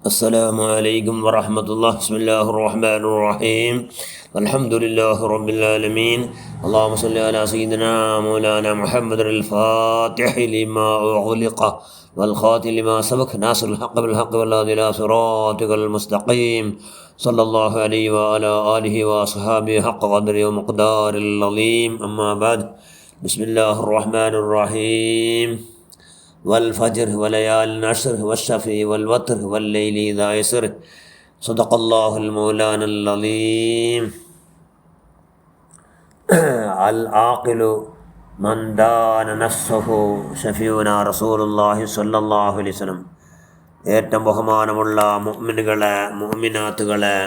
السلام عليكم ورحمة الله. بسم الله الرحمن الرحيم. الحمد لله رب العالمين. اللهم صل على سيدنا مولانا محمد الفاتح لما أغلق والخاتم لما سبق ناصر الحق بالحق والهادي إلى صراطك المستقيم صلى الله عليه وعلى آله وصحبه حق قدره ومقدار العظيم. أما بعد، بسم الله الرحمن الرحيم. والفجر وليال العشر والشفع والوتر والليل إذا يسر صدق الله المولانا العظيم. العاقل من دان نفسه شفيعنا رسول الله صلى الله عليه وسلم. ഏറ്റവും ബഹുമാനമുള്ള മുഅ്മിനുകളെ മുഅ്മിനാത്തുകളെ,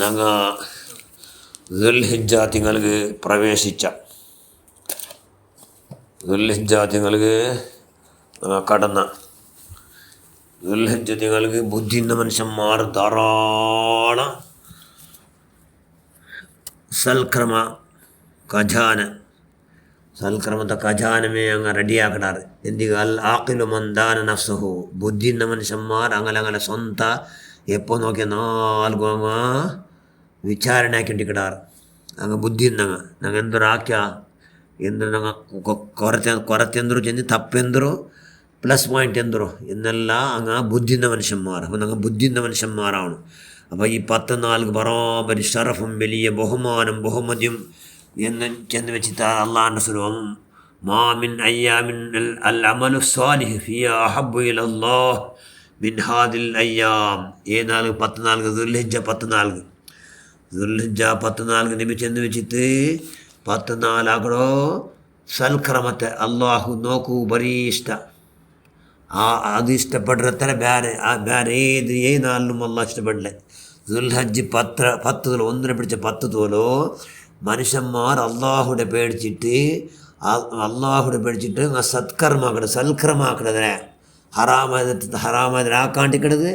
ഞങ്ങൾ ദുൽഹിജ്ജ തിങ്ങൾക്ക് പ്രവേശിച്ച ദുൽഹിജ്ജ തിങ്ങൾക്ക് കടന്ന ദുൽഹിജ്ജ തിങ്ങൾക്ക് ബുദ്ധിയുള്ള മനുഷ്യന്മാർ ധാരാളം സൽക്രമത്തെ ഖജാനമേ അങ്ങ് റെഡിയാക്കിടാറ്. എന്തികൾ ആഖിലു മന്ദാന നഫ്സഹു, ബുദ്ധിയുള്ള മനുഷ്യന്മാർ അങ്ങനെ സ്വന്ത എപ്പോൾ നോക്കിയ നാൽക്കും അങ്ങ് വിചാരണ ആക്കിണ്ടിക്കിടാറ്. അങ്ങ് ബുദ്ധിന്നങ്ങ് ഞങ്ങൾ എന്തൊരാക്യ ಎಂದ್ರೆ ನಂಗೆ ಕೊರತೆಂದರು ಚೆಂದ ತಪ್ಪೆಂದರು ಪ್ಲಸ್ ಪಾಯಿಂಟ್ ಎಂದರು ಎನ್ನೆಲ್ಲ ಹಂಗೆ ಬುದ್ಧಿಯಿಂದ ಮನುಷ್ಯന്മാർ. അപ്പോൾ ഞങ്ങൾ ബുദ്ധിയുള്ള മനുഷ്യന്മാരാണ്. അപ്പോൾ ഈ 14 ബറാബരി ഷറഫും വലിയ ബഹുമാനം ബഹുമതിയും എന്ന് ചെന്ന് വെച്ചിട്ട് അള്ളാഹിൻ്റെ സ്വരൂപം മാമിൻ അയ്യാമിൻ അൽ അമലു സ്വാലിഹ് ഫിയ അഹബ്ബു ഇലല്ലാഹ് മിൻ ഹാദിൽ അയ്യാം. ഏതായാലും 14 ദുൽഹിജ്ജ 14 നബി ചെന്ന് വെച്ചിട്ട് 14 ಆಗೋ ಸಲ್ಕ್ರಮತೆ ಅಲ್ಲಾಹು ನೋಕು ಬರೀ ಇಷ್ಟ. ಅದು ಇಷ್ಟಪಡ್ರತ್ತರ ಬೇರೆ ಏನಾಲ್ಲು ಅಲ್ಲ ഇഷ്ടപ്പെടില്ല. ദുൽഹജ്ജ് 10 ഒന്നിനെ പിടിച്ച 10 തോലോ മനുഷ്യന്മാർ അള്ളാഹുടെ പേടിച്ചിട്ട് സൽക്കർമാക്കടതിനെ ಹರಾಮಾದ್ರೆ ಹಾಕಾಂಟಿಕಡದು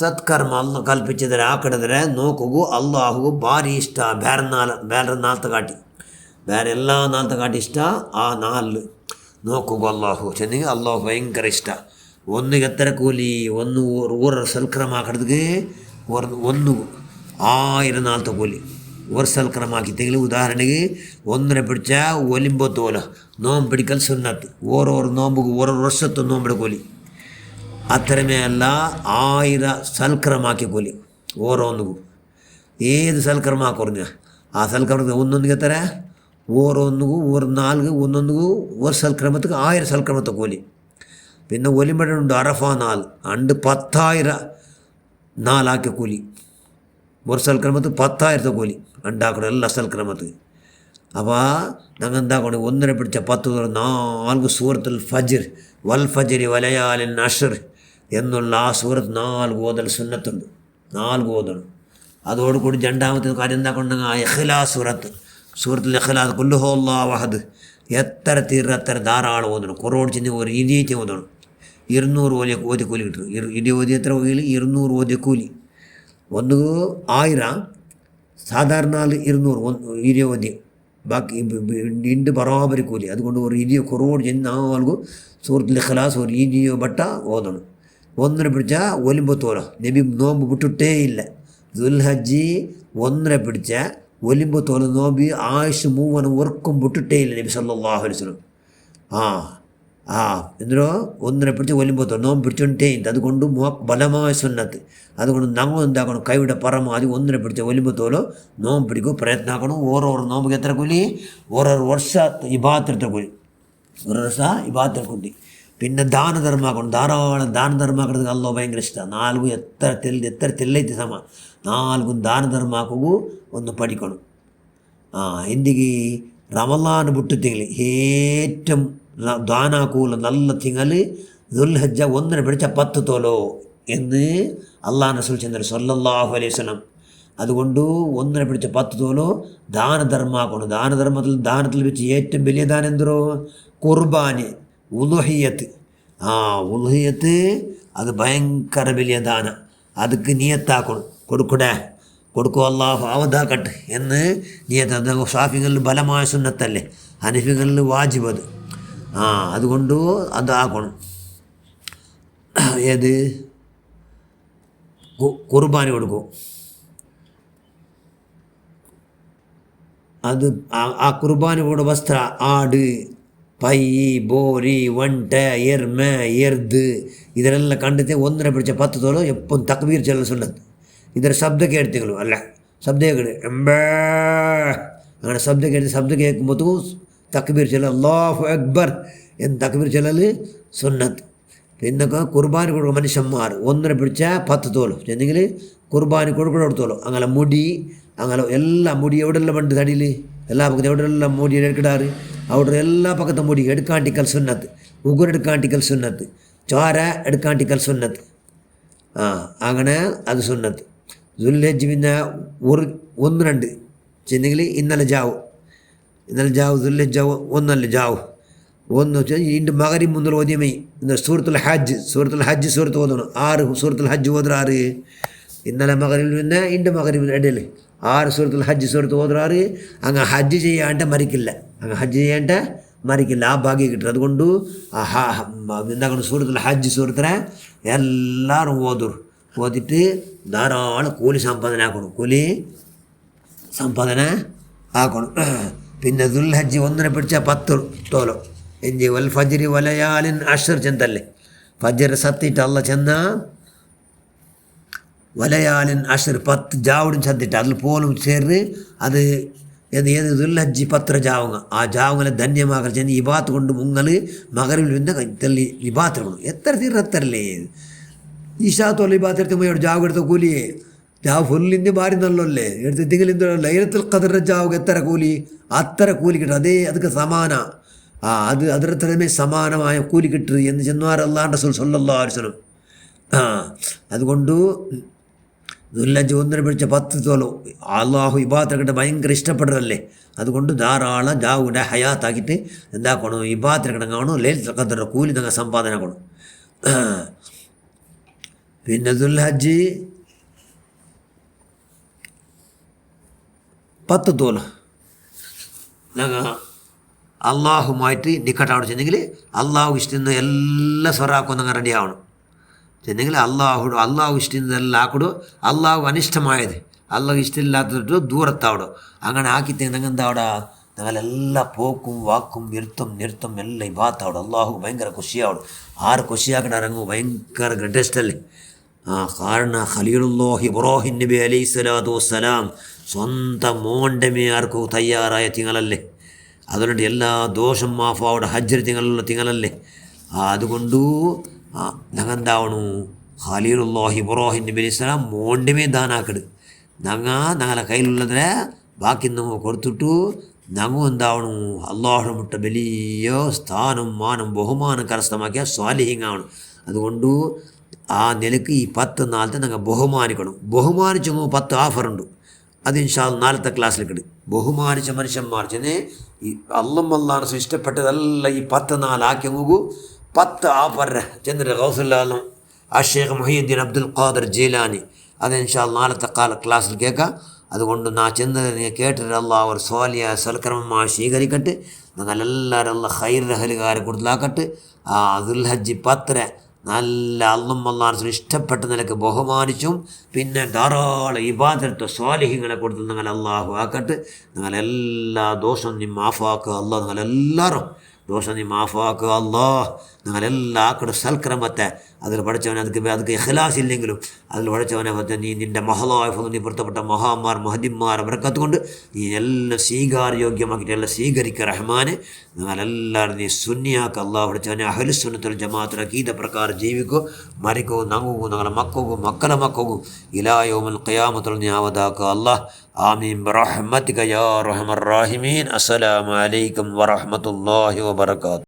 ಸತ್ಕರ್ಮ ಅಲ್ಲ ಕಲ್ಪಿಸಿದರೆ ಹಾಕಡಿದ್ರೆ ನೋಕುಗು ಅಲ್ಲಾಹುಗೂ ಭಾರಿ ಇಷ್ಟ. ಬೇರೆ ನಾಲ್ತಗಾಟಿ ಬೇರೆ ಎಲ್ಲ ನಾಲ್ತಗಾಟಿ ಇಷ್ಟ. ಆ ನಾಲ್ಲು ನೋಕುಗು ಅಲ್ಲಾಹು ಚೆನ್ನಿಗೆ ಅಲ್ಲಾಹು ಭಯಂಕರ ಇಷ್ಟ. ഒന്നിಗೆ എത്ര കൂലി? ഊറ സൽക്രമ ആക്കടതുക്ക് 1000 നാളത്തെ കൂലി. ഒരു സൽക്രമാക്കിത്തെങ്കിൽ ഉദാഹരണക്ക് ഒന്നിനെ പിടിച്ചാൽ ഒലിമ്പത്തോല നോമ്പ് പിടിക്കൽ സുന്നത്ത്. ഓരോ നോമ്പുക്ക് ഓരോ വർഷത്തെ നോമ്പിടെ കൂലി അത്തരമേ അല്ല 1000 സൽക്രമാക്കിയ കൂലി ഓരോന്നിಗೂ. ഏത് സൽക്രಮ കുറഞ്ഞ ആ സൽക്രമಕ್ಕೆ ಒಂದೊಂದಿಗೆ ಎತ್ತರ ഓരോന്നിಗೂ ಒಂದೊಂದಿಗೂ ഒരു സൽക്രമத்துக்கு 1000 സൽക്രമത്തെ കൂലി. പിന്നെ ഒലിമ്പടുണ്ട് അറഫ നാൾ അണ്ട് 10,000 നാലാക്കിയ കൂലി. ഒരു സൽക്രമത്ത് 10,000 കൂലി ഉണ്ടാക്കണം എല്ലാ സൽക്രമത്ത്. അപ്പോൾ ഞങ്ങൾ എന്താക്കണം? ഒന്നിനെ പിടിച്ച 10 4 സൂറത്തുൽ ഫജ്ർ വൽ ഫജ്രി വലയാലിൻ അശ്ർ എന്നുള്ള ആ സൂറത്ത് 4 ഓതൽ സുന്നത്തുണ്ട്. 4 ഓതണം. അതോടുകൂടി രണ്ടാമത്തെ കാര്യം എന്താക്കുണ്ടെങ്കിൽ ആ ഇഖ്ലാസ് സൂറത്തുൽ ഇഖ്ലാസ് ഖുൽ ഹുവല്ലാഹു അഹദ് എത്ര തീർത്തര ധാരാളം ഓതണം. കുറോട് ചെന്ന് ഒരു 20 ഓതണം. 200 ഓതി കൂലി കിട്ടും. 20 ഓതി എത്ര കൂലി? 200 ഓതി കൂലി. ಒಂದು 1000 സാധാരണ 200 20 ഓതി ബാക്കി ഇണ്ട് ബറാബരി കൂലി. അതുകൊണ്ട് ഒരു 20 കുറോട് ചെന്ന് 4 സൂറത്തുൽ ഇഖ്ലാസ് ഒരു 20 ബട്ട ഓതണം. ഒന്നിനെ പിടിച്ചാൽ ഒലിമ്പത്തോല നബി നോമ്പ് വിട്ടിട്ടേ ഇല്ല. ദുൽഹജ്ജ് ഒന്നിനെ പിടിച്ച ഒലിമ്പത്തോല നോമ്പി ആയുഷ് മൂവനും ഉറക്കം വിട്ടിട്ടേ ഇല്ല നബി സല്ലല്ലാഹു അലൈഹി വസല്ലം. എന്തിനോ ഒന്നിനെ പിടിച്ച് ഒലിമ്പത്തോല നോമ്പ് പിടിച്ചോണ്ടേ ഇല്ല. അതുകൊണ്ട് ബലമായ സുന്നത്ത്. അതുകൊണ്ട് ഞങ്ങൾ എന്താക്കണം? കൈയുടെ പറമ അത് ഒന്നിനെ പിടിച്ച ഒലിമ്പത്തോലോ നോമ്പ് പിടിക്കും പ്രയത്നം ആക്കണം. ഓരോ നോമ്പ് എത്ര കൂലി? ഓരോ വർഷ ഇബാദത്തെ കൂലി. ഒരു വർഷ ഇബാദത്തെ കൂലി. പിന്നെ ദാനധർമാക്കണം. ധാരാളം ദാനധർമാക്കുന്നത് അല്ലാഹു ഭയങ്കര ഇഷ്ടമാണ്. 4 എത്ര തെല്ലೈತಿ ಸಮ 4 ദാനധർമാക്കൂ ഒന്ന് പഠിക്കണം. എന്തിക്ക് റമളാൻ വിട്ടു തിങ്കൾ ഏറ്റവും ദാനാക്കൂല നല്ല തിങ്കൾ ദുൽഹജ്ജ ഒന്നിനെ പിടിച്ച 10 തോലോ എന്ന് അള്ളാഹു റസൂൽ സല്ലല്ലാഹു അലൈഹി വസല്ലം. അതുകൊണ്ട് ഒന്നിനെ പിടിച്ച 10 തോലോ ദാനധർമാക്കണം. ദാനത്തിൽ വെച്ച് ഏറ്റവും വലിയ ദാനം എന്തോ? കുർബാന്, ഉളുഹിയത്ത്. ഉളുഹിയത്ത് അത് ഭയങ്കര വലിയ ദാന. ಅದಕ್ಕೆ ನಿಯತ್ತಾക്കണം. കൊടുക്കൂ അള്ളാഹു അവതാക്കട്ടെ എന്ന് നിയത്ത്. ഷാഫികളിൽ ബലമായ സുന്നത്തല്ലേ, ഹനഫികളിൽ വാജിബ് അത്. അതുകൊണ്ട് അതാക്കണം. ഏത് കുർബാന കൊടുക്കും. അത് ആ കുർബാന കൂടെ വസ്ത്ര ആട്, പൈ, ಬೋರಿ, ಒಂಟೆ, ಎರ್ಮೆ, ಎರ್ದು ಇದರೆಲ್ಲ ಕಂಡಿದ್ದೆ 1ರ പിടിച്ച 10 തോലോ എപ്പം തക്ബീർ ചൊല്ലൽ സുന്നത്ത്. ಇದರ ಶಬ್ದ ಕೇಳ್ತೀಗಳು ಅಲ್ಲ, ಶಬ್ದ ಕೇಳಿ ಎಂಬೇ അങ്ങനെ ശബ്ദം കേൾക്കുമ്പോൾ തക്ബീർ ചൊല്ലൽ അല്ലാഹു അക്ബർ എന്ന് തക്ബീർ ചൊല്ലൽ സുന്നത്ത്. പിന്നെ കുർബാന കൊടുക്കുന്ന മനുഷ്യന്മാർ 1ര പിടിച്ച 10 തോലോ എന്നെങ്കിൽ കുർബാന കൊടുത്തോളൂ. അങ്ങനെ മുടി അങ്ങനെ എല്ലാ മുടി എവിടെയെല്ലാം ഉണ്ട് തടിയിൽ എല്ലാ പക്കത്തും എവിടെയെല്ലാം മുടി എടുക്കിടാറ് അവിടെ എല്ലാ പക്കത്തും മുടി എടുക്കാണ്ടിക്കൽ സുന്നത്ത്, ഉಗುരെടുക്കാണ്ടിക്കൽ സുന്നത്ത്, ചോര എടുക്കാണ്ടിക്കൽ സുന്നത്ത്. അങ്ങനെ അത് സുന്നത്ത്. ദുൽഹജ്ജ് പിന്നെ 1-2 ചെന്നെങ്കിൽ ഇന്നലെ ജാവ് ദുൽഹജ്ജ് 1 ജാവ് 1 ഇണ്ട് മഗ്‌രിബ് മുതൽ ഓതിയമേ സൂറത്തുൽ ഹജ്ജ് സൂറത്ത് ഓതണം. 6 സൂറത്തുൽ ഹജ്ജ് ഓതുറാറ്. ഇന്നലെ മഗ്‌രിബിൽ പിന്നെ ഇണ്ട് മഗ്‌രിബിൽ ഇടയിൽ 6 സൂറത്തുൽ ഹജ്ജ് സൂറത്ത് ഓതുറാറ്. അങ്ങ് ഹജ്ജ് ചെയ്യാണ്ട് മരിക്കില്ല, ആ ഭാഗ്യം കിട്ടും. അതുകൊണ്ട് എന്താക്കണം സൂറത്തുൽ ഹജ്ജ് സൂറത്തിനെ എല്ലാവരും ഓതിട്ട് ധാരാളം കൂലി സമ്പാദന ആക്കണം. പിന്നെ ദുൽഹജ്ജ് 1നെ പിടിച്ച 10 തോലോ എഞ്ചി വൽ ഫജ്രി വലയാലിൻ അശ്ർ ചെന്തല്ലേ. ഫജ്ർ സത്തിയിട്ട് അല്ല ചെന്ന വലയാലിൻ അശ്ർ 10 ജാവുടും ചത്തിട്ട് അതിൽ പോലും ചേർന്ന് അത് ഏത് ദുൽഹജ്ജ് 10 ജാവുക. ആ ജാവുകളെ ധന്യമാക്കാൻ ചെന്ന് ഇബാത്ത് കൊണ്ട് മുങ്ങൽ മഗ്‌രിബിൽ പിന്നെ തല്ലി ഇബാത്ത് എടുക്കണം. എത്ര തീർത്തരല്ലേ ഈശാത്തോല്ല ഇബാത്ത് എടുത്തുമ്പോൾ ജാവ് എടുത്ത കൂലിയെ ജാവ് ഫുല്ലിൻ്റെ ഭാരി നല്ലല്ലേ എടുത്തെങ്കിലും ലൈലത്തുൽ ഖദറിൻ്റെ ജാവുക എത്ര കൂലി, അത്ര കൂലി കിട്ടും. ಅದಕ್ಕೆ സമാന ಅದರ ಥರವೇ സമാനമായ കൂലി കിട്ടും എന്ന് ചെന്നാർ അല്ലാഹു റസൂൽ സല്ലല്ലാഹു അലൈഹി വസല്ലം. അതുകൊണ്ട് ദുൽഹജ്ജ് 1നെ പിടിച്ച 10 തോലോ അള്ളാഹു ഇബാദത്തിനെ ഭയങ്കര ഇഷ്ടപ്പെടുന്നതല്ലേ. അതുകൊണ്ട് ധാരാളം ജാവുടെ ഹയാത്താക്കിയിട്ട് എന്താക്കണം ഇബാദത്തിനെ കാണും. ലൈലത്തുൽ ഖദറിൻ്റെ കൂലി നിങ്ങൾ സമ്പാദന ആക്കണം. പിന്നെ ദുൽഹജ്ജ് 10 തോലോ ഞങ്ങൾ അള്ളാഹുമായിട്ട് നിക്കട്ടാവണം ചെന്നെങ്കിൽ അള്ളാഹു ഇഷ്ടം എല്ലാ സ്വറാക്കും നിങ്ങൾ റെഡി ആവണം ചെന്നെങ്കിൽ അള്ളാഹു ഇഷ്ടമെല്ലാം ആക്കടോ. അള്ളാഹു അനിഷ്ടമായത് അള്ളാഹു ഇഷ്ടമില്ലാത്തത് ദൂരത്താവടോ. അങ്ങനെ ആക്കിത്തെ നിങ്ങൾ എന്താവടാ ഞങ്ങളെല്ലാ പോക്കും വാക്കും നിർത്തം എല്ലാം ഇബാത്താവടോ. അള്ളാഹു ഭയങ്കര ಖುಷಿയാവടോ. ആറ് ಖುಷಿಯಾಕಡೆ ഇറങ്ങും ഭയങ്കര ഗ്രേറ്റസ്റ്റ് അല്ലേ. കാരണം ഖലീലുല്ലാഹി ഇബ്രാഹിം നബി അലൈഹി സ്വലാത്തു വസ്സലാം സ്വന്തം മോൻ്റെ മേർക്കു തയ്യാറായ തിങ്ങളല്ലേ. അതുകൊണ്ട് എല്ലാ ദോഷം മാഫാവുടെ ഹജ്ജ് തിങ്ങളുള്ള തിങ്ങളല്ലേ. അതുകൊണ്ടു ഞങ്ങെന്താവണു ഖലീലുല്ലാഹി ഇബ്രാഹിം നബി അലൈഹി സ്വലാം മോൻ്റെ മേ ദാനാക്കട് ഞങ്ങളെ കയ്യിലുള്ളതിനെ ബാക്കി നമ്മൾ കൊടുത്തിട്ടു ഞങ്ങൾ എന്താവണു അള്ളാഹു മുട്ട വലിയ സ്ഥാനം മാനം ബഹുമാനം കരസ്ഥമാക്കിയ സ്വാലിഹിങ്ങാവണം. അതുകൊണ്ട് ആ നിലക്ക് ഈ 10 നാളത്തെ ഞങ്ങൾ ബഹുമാനിക്കണം. ബഹുമാനിച്ചു 10 ഓഫറുണ്ട്. അത് ഇൻഷാ അല്ലാഹ് നാളത്തെ ക്ലാസ്സിലേക്കിട്. ബഹുമാനിച്ച മനുഷ്യന്മാർ ചെന്ന് ഈ അള്ളാഹു ഇഷ്ടപ്പെട്ടതെല്ലാം ഈ 10 നാളാക്കി നോക്കൂ. 10 ഓഫർ ചെന്നിട്ട് ഗൗസുല്ലാലും ഷേഖ് മുഹീദ്ദീൻ അബ്ദുൽ ഖാദിർ ജീലാനി അത് ഇൻഷാ അല്ലാഹ് നാളത്തെ ക്ലാസ്സിൽ കേൾക്കാം. അതുകൊണ്ട് ചെന്ന് കേട്ടിട്ട് അള്ളാഹു ഒരു സ്വാലിയ സൽക്രമമായി സ്വീകരിക്കട്ടെ. ഞങ്ങളെല്ലാവരും അള്ളാഹ് ഖൈർ കൊടുത്താക്കട്ടെ. ദുൽഹജ്ജ് 10 നല്ല അള്ളാഹു ഇഷ്ടപ്പെട്ട നിലക്ക് ബഹുമാനിച്ചും പിന്നെ ധാരാളം ഇബാദത്ത് സ്വാലിഹികളെ കൊടുത്ത് നിങ്ങൾ അള്ളാഹു ആക്കട്ടെ. നിങ്ങളെല്ലാ ദോഷം നീ മാഫാക്കുക അള്ളാഹ്. നിങ്ങളെല്ലാവരും ദോഷം നീ മാഫാക്കുക അള്ളാഹ്. നിങ്ങളെല്ലാം ആക്കടെ സൽക്രമത്തെ അതിൽ പഠിച്ചവനെ അതൊക്കെ ഇഖ്ലാസ് ഇല്ലെങ്കിലും അതിൽ പഠിച്ചവനെ നീ നിൻ്റെ മഹലായ നീ പൊരുത്തപ്പെട്ട മഹാന്മാർ മഹദിന്മാർ ബർക്കത്ത് കൊണ്ട് നീ എല്ലാം സ്വീകാര്യോഗ്യമാക്കിയിട്ട് എല്ലാം സ്വീകരിക്കുക റഹ്മാനെ. നിങ്ങളെല്ലാവരും നീ സുന്നിയാക്കുക അള്ളാഹ്. പഠിച്ചവനെ അഹ്ലുസുന്നത്തുൽ ജമാഅത്തുൽ അഖീദ പ്രകാരം ജീവിക്കൂ മരിക്കൂ നങ്ങുകൂ നിങ്ങളെ മക്കളെ മക്കൾക്കും ഇലാ യൗമുൽ ഖിയാമത്തിൽ നീ ആവതാക്കുക അള്ളാഹ്. ആമീൻ ബിറഹ്മതിക യാ അർഹമർ റഹീമീൻ. അസ്സലാമു അലൈക്കും വറഹ്മത്തുള്ളാഹി വബറകാതുഹു.